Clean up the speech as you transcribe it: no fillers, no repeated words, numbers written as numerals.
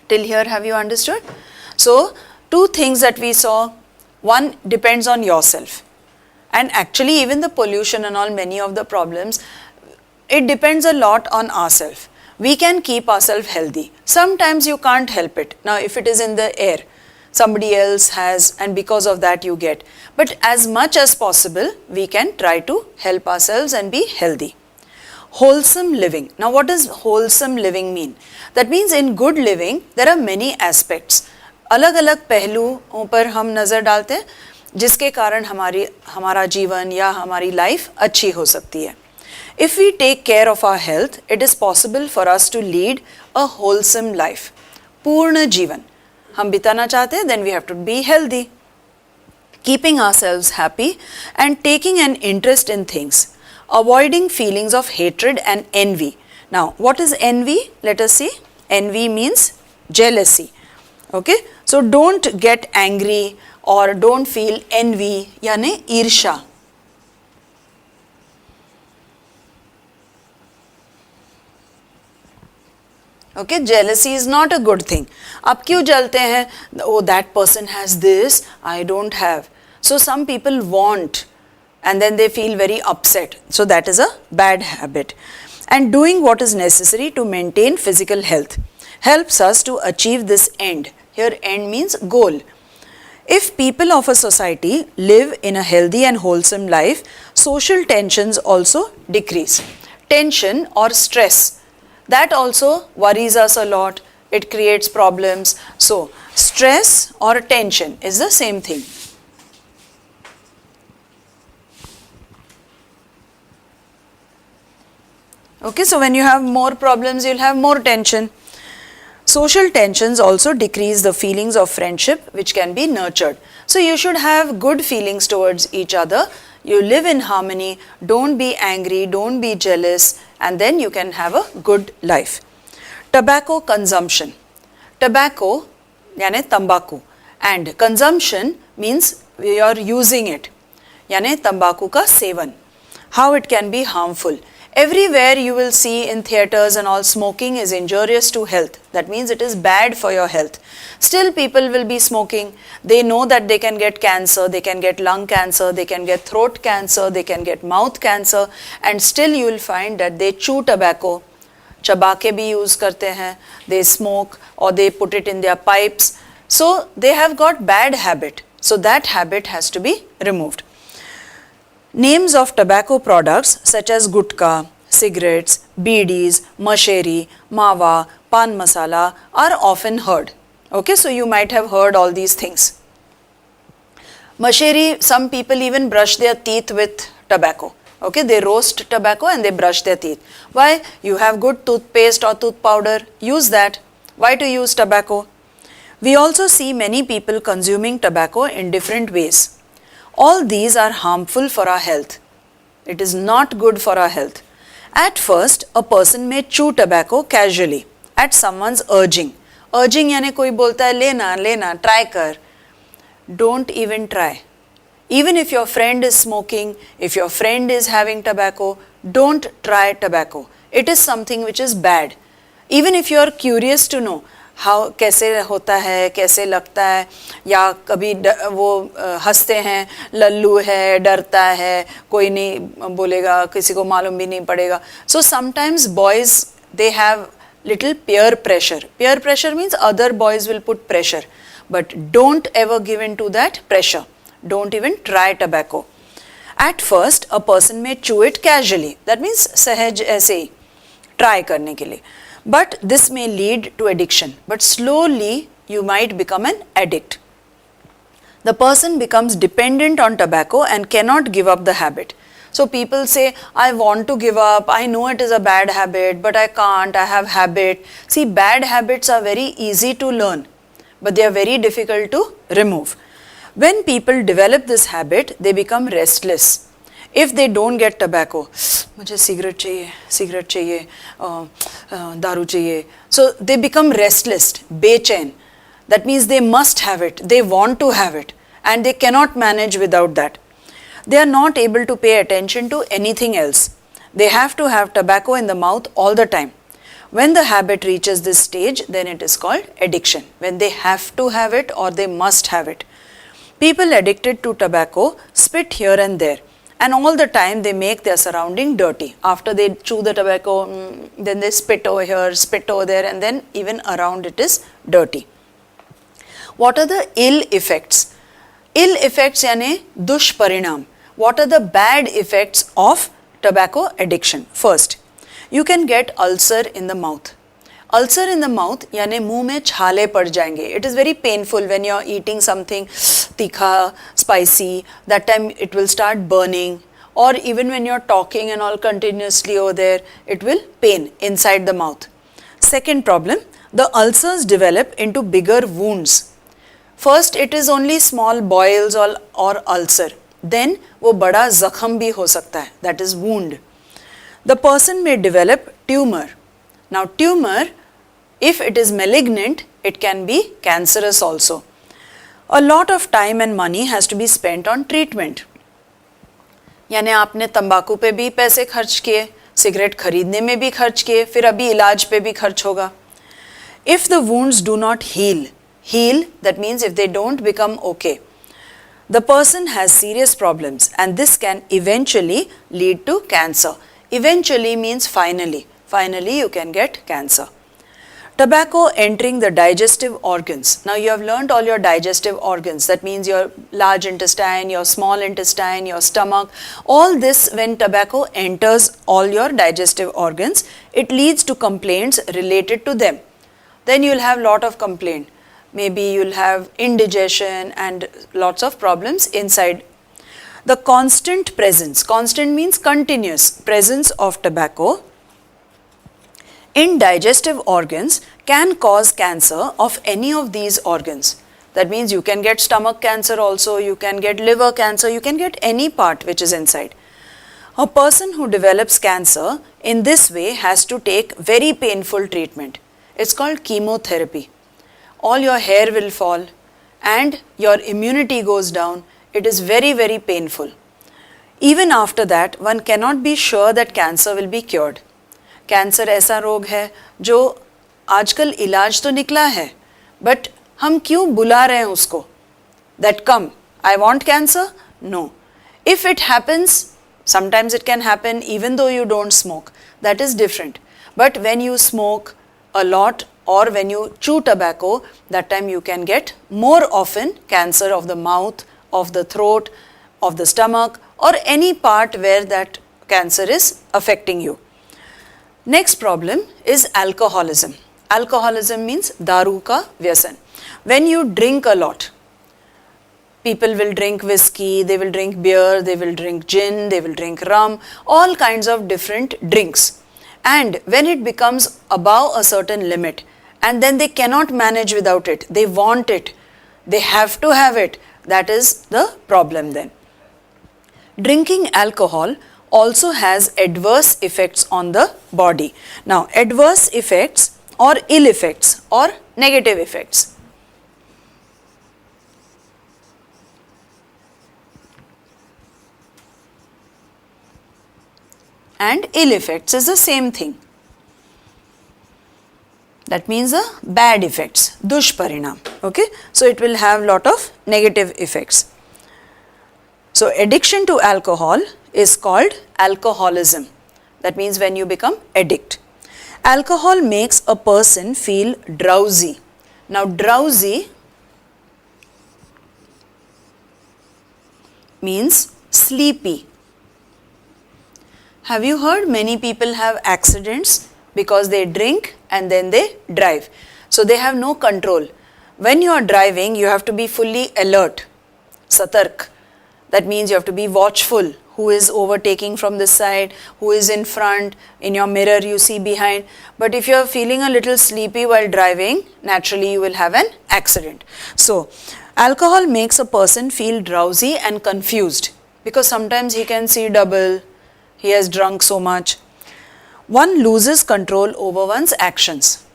Till here, have you understood? So, two things that we saw. One depends on yourself. And actually, even the pollution and all, many of the problems, it depends a lot on ourselves. We can keep ourselves healthy. Sometimes you can't help it. Now, if it is in the air, somebody else has, and because of that you get. But as much as possible, we can try to help ourselves and be healthy. Wholesome living. Now, what does wholesome living mean? That means in good living, there are many aspects. अलग अलग पहलुओं पर हम नज़र डालते हैं जिसके कारण हमारा जीवन या हमारी लाइफ अच्छी हो सकती है. If we take care of our health, it is possible for us to lead a wholesome life. पूर्ण जीवन हम बिताना चाहते हैं, then we have to be healthy. Keeping ourselves happy and taking an interest in things. Avoiding feelings of hatred and envy. Now, what is envy? Let us see. Envy means jealousy. Okay, so don't get angry or don't feel envy, यानी ईर्ष्या. Okay, jealousy is not a good thing. आप क्यों जलते हैं? Oh, that person has this, I don't have. So some people want and then they feel very upset. So that is a bad habit. And doing what is necessary to maintain physical health helps us to achieve this end. Here end means goal. If people of a society live in a healthy and wholesome life, social tensions also decrease. Tension or stress, that also worries us a lot. It creates problems. So, stress or tension is the same thing. Okay, so when you have more problems, you'll have more tension. Social tensions also decrease the feelings of friendship which can be nurtured. So you should have good feelings towards each other. You live in harmony, don't be angry, don't be jealous, and then you can have a good life. Tobacco consumption. Tobacco, यानी तंबाकू, and consumption means we are using it. यानी तंबाकू का seven. How it can be harmful. Everywhere you will see in theatres and all, smoking is injurious to health. That means it is bad for your health. Still people will be smoking. They know that they can get cancer, they can get lung cancer, they can get throat cancer, they can get mouth cancer, and still you will find that they chew tobacco. चबा के भी use करते हैं. They smoke or they put it in their pipes. So they have got bad habit. So that habit has to be removed. Names of tobacco products such as gutka, cigarettes, beedis, masheri, mawa, pan masala are often heard. Okay, so you might have heard all these things. Masheri, some people even brush their teeth with tobacco. Okay, they roast tobacco and they brush their teeth. Why? You have good toothpaste or tooth powder, use that. Why to use tobacco? We also see many people consuming tobacco in different ways. All these are harmful for our health. It is not good for our health. At first, a person may chew tobacco casually at someone's urging. Urging यानी कोई बोलता है लेना लेना try कर. Don't even try. Even if your friend is smoking, if your friend is having tobacco, don't try tobacco. It is something which is bad. Even if you are curious to know how कैसे होता है, कैसे लगता है, या कभी वो हंसते हैं, लल्लू है, डरता है, कोई नहीं बोलेगा, किसी को मालूम भी नहीं पड़ेगा. So sometimes boys, they have little peer pressure. Peer pressure means other boys will put pressure. But don't ever give in to that pressure. Don't even try tobacco. At first, a person may chew it casually. That means सहज ऐसे ही try करने के लिए. But this may lead to addiction. But slowly, you might become an addict. The person becomes dependent on tobacco and cannot give up the habit. So people say, I want to give up, I know it is a bad habit, but I can't, I have habit. See, bad habits are very easy to learn, but they are very difficult to remove. When people develop this habit, they become restless. If they don't get tobacco, मुझे cigarette चाहिए, दारू चाहिए. So they become restless, बेचैन. That means they must have it, they want to have it, and they cannot manage without that. They are not able to pay attention to anything else. They have to have tobacco in the mouth all the time. When the habit reaches this stage, then it is called addiction, when they have to have it or they must have it. People addicted to tobacco spit here and there, and all the time they make their surrounding dirty. After they chew the tobacco, then they spit over here, spit over there, and then even around it is dirty. What are the ill effects? Ill effects यानी दुष्परिणाम. What are the bad effects of tobacco addiction? First, you can get ulcer in the mouth. Ulcer in the mouth यानी मुंह में छाले पड़ जाएंगे. It is very painful when you are eating something तीखा, spicy. That time it will start burning. Or even when you are talking and all continuously over there, it will pain inside the mouth. Second problem, the ulcers develop into bigger wounds. First, it is only small boils or ulcer. Then, वो बड़ा जख्म भी हो सकता है. That is wound. The person may develop tumor. Now, tumor, if it is malignant, it can be cancerous also. A lot of time and money has to be spent on treatment. यानी आपने तंबाकू पे भी पैसे खर्च किए, cigarette खरीदने में भी खर्च किए, फिर अभी इलाज पे भी खर्च होगा. If the wounds do not heal, that means if they don't become okay, the person has serious problems and this can eventually lead to cancer. Eventually means finally. Finally you can get cancer. Tobacco entering the digestive organs. Now you have learnt all your digestive organs. That means your large intestine, your small intestine, your stomach. All this, when tobacco enters all your digestive organs, it leads to complaints related to them. Then you will have lot of complaint. Maybe you will have indigestion and lots of problems inside. The constant means continuous presence of tobacco in digestive organs can cause cancer of any of these organs. That means you can get stomach cancer also, you can get liver cancer, you can get any part which is inside. A person who develops cancer in this way has to take very painful treatment. It's called chemotherapy. All your hair will fall and your immunity goes down. It is very, very painful. Even after that, one cannot be sure that cancer will be cured. Cancer ऐसा रोग है जो आजकल इलाज तो निकला है, but हम क्यों बुला रहे हैं उसको? That come, I want cancer? No. If it happens, sometimes it can happen even though you don't smoke. That is different. But when you smoke a lot or when you chew tobacco, that time you can get more often cancer of the mouth, of the throat, of the stomach, or any part where that cancer is affecting you. Next problem is alcoholism. Alcoholism means daru ka vyasan. When you drink a lot, people will drink whiskey, they will drink beer, they will drink gin, they will drink rum, all kinds of different drinks. And when it becomes above a certain limit, and then they cannot manage without it, they want it, they have to have it, that is the problem then. Drinking alcohol also has adverse effects on the body. Now, adverse effects or ill effects or negative effects. And ill effects is the same thing. That means the bad effects, dushparinam. Okay, so it will have lot of negative effects. So addiction to alcohol is called alcoholism. That means when you become addict. Alcohol makes a person feel drowsy. Now drowsy means sleepy. Have you heard many people have accidents because they drink and then they drive. So they have no control. When you are driving, you have to be fully alert, satark. That means you have to be watchful. Who is overtaking from this side, who is in front, in your mirror you see behind. But if you are feeling a little sleepy while driving, naturally you will have an accident. So, alcohol makes a person feel drowsy and confused because sometimes he can see double, he has drunk so much. One loses control over one's actions.